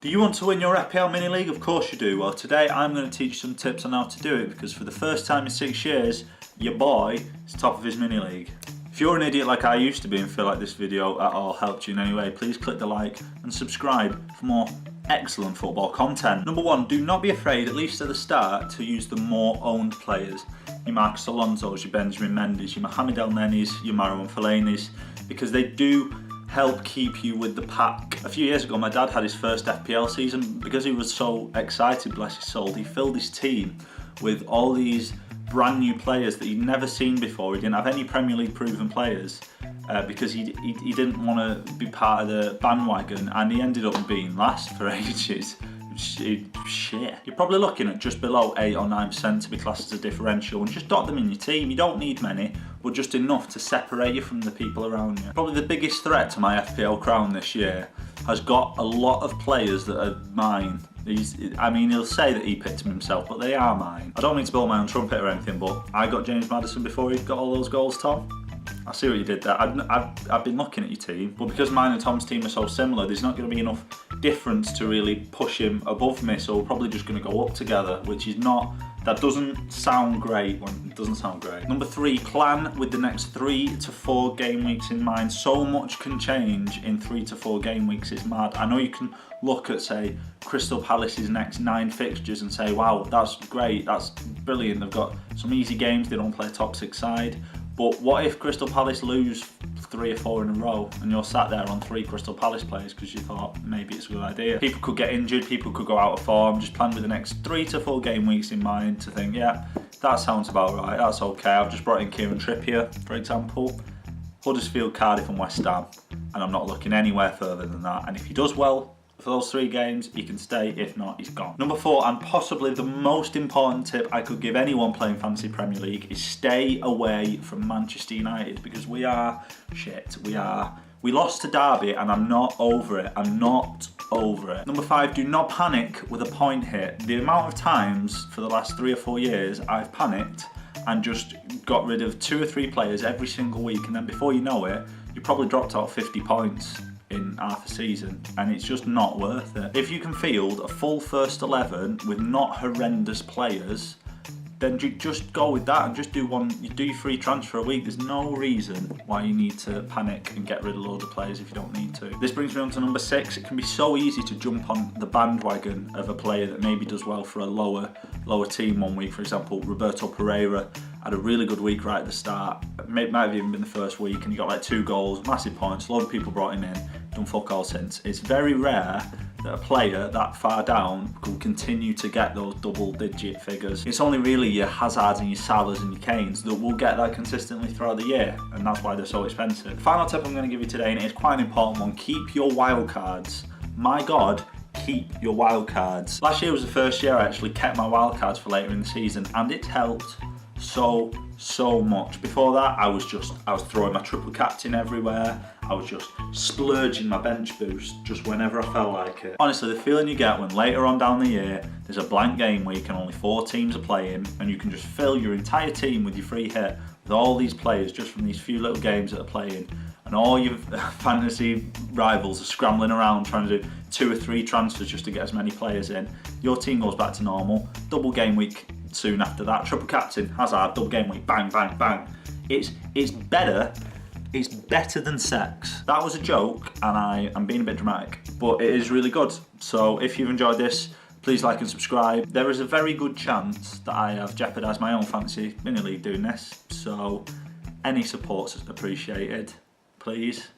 Do you want to win your FPL mini league? Of course you do. Well, today I'm going to teach you some tips on how to do it, because for the first time in 6 years, your boy is top of his mini league. If you're an idiot like I used to be and feel like this video at all helped you in any way, please click the like and subscribe for more excellent football content. Number one, do not be afraid, at least at the start, to use the more owned players. Your Marcus Alonso's, your Benjamin Mendy's, your Mohamed El Neny's, your Marouane Fellaini's, because they do help keep you with the pack. A few years ago, my dad had his first FPL season. Because he was so excited, bless his soul, he filled his team with all these brand new players that he'd never seen before. He didn't have any Premier League proven players because he didn't want to be part of the bandwagon, and he ended up being last for ages. Shit. You're probably looking at just below 8 or 9% to be classed as a differential, and just dot them in your team. You don't need many, but just enough to separate you from the people around you. Probably the biggest threat to my FPL crown this year has got a lot of players that are mine. He'll say that he picked them himself, but they are mine. I don't mean to blow my own trumpet or anything, but I got James Maddison before he got all those goals, Tom. I see what you did there. I've been looking at your team, but because mine and Tom's team are so similar, there's not going to be enough difference to really push him above me, so we're probably just going to go up together, which is not, that doesn't sound great. It doesn't sound great. Number three, plan with the next 3 to 4 game weeks in mind. So much can change in 3 to 4 game weeks, it's mad. I know you can look at, say, Crystal Palace's next 9 fixtures and say, wow, that's great, that's brilliant, they've got some easy games, they don't play a top 6 side. But what if Crystal Palace lose 3 or 4 in a row and you're sat there on 3 Crystal Palace players because you thought maybe it's a good idea? People could get injured, people could go out of form. Just plan with the next 3 to 4 game weeks in mind to think, yeah, that sounds about right, that's okay. I've just brought in Kieran Trippier, for example. Huddersfield, Cardiff and West Ham, and I'm not looking anywhere further than that. And if he does well for those 3 games, he can stay. If not, he's gone. Number 4, and possibly the most important tip I could give anyone playing Fantasy Premier League, is stay away from Manchester United, because we are shit. We lost to Derby and I'm not over it. I'm not over it. Number 5, do not panic with a point hit. The amount of times for the last 3 or 4 years I've panicked and just got rid of 2 or 3 players every single week, and then before you know it, you probably dropped out 50 points in half a season, and it's just not worth it. If you can field a full first 11 with not horrendous players, then you just go with that and just do your free transfer a week. There's no reason why you need to panic and get rid of loads of players if you don't need to. This brings me on to number 6. It can be so easy to jump on the bandwagon of a player that maybe does well for a lower team one week. For example, Roberto Pereira had a really good week right at the start. Might have even been the first week, and he got like 2 goals, massive points. A lot of people brought him in, done fuck all since. It's very rare that a player that far down can continue to get those double-digit figures. It's only really your Hazards and your Salahs and your Kanes that will get that consistently throughout the year, and that's why they're so expensive. The final tip I'm going to give you today, and it's quite an important one: keep your wildcards. My God, keep your wildcards. Last year was the first year I actually kept my wildcards for later in the season, and it's helped so much. Before that, I was throwing my triple captain everywhere. I was just splurging my bench boost just whenever I felt like it. Honestly, the feeling you get when later on down the year there's a blank game week and only 4 teams are playing, and you can just fill your entire team with your free hit with all these players just from these few little games that are playing, and all your fantasy rivals are scrambling around trying to do 2 or 3 transfers just to get as many players in. Your team goes back to normal. Double game week soon after that. Triple captain, Hazard, double game week, bang, bang, bang. It's better than sex. That was a joke, and I'm being a bit dramatic, but it is really good. So if you've enjoyed this, please like and subscribe. There is a very good chance that I have jeopardised my own fantasy mini league doing this, so any support's appreciated. Please.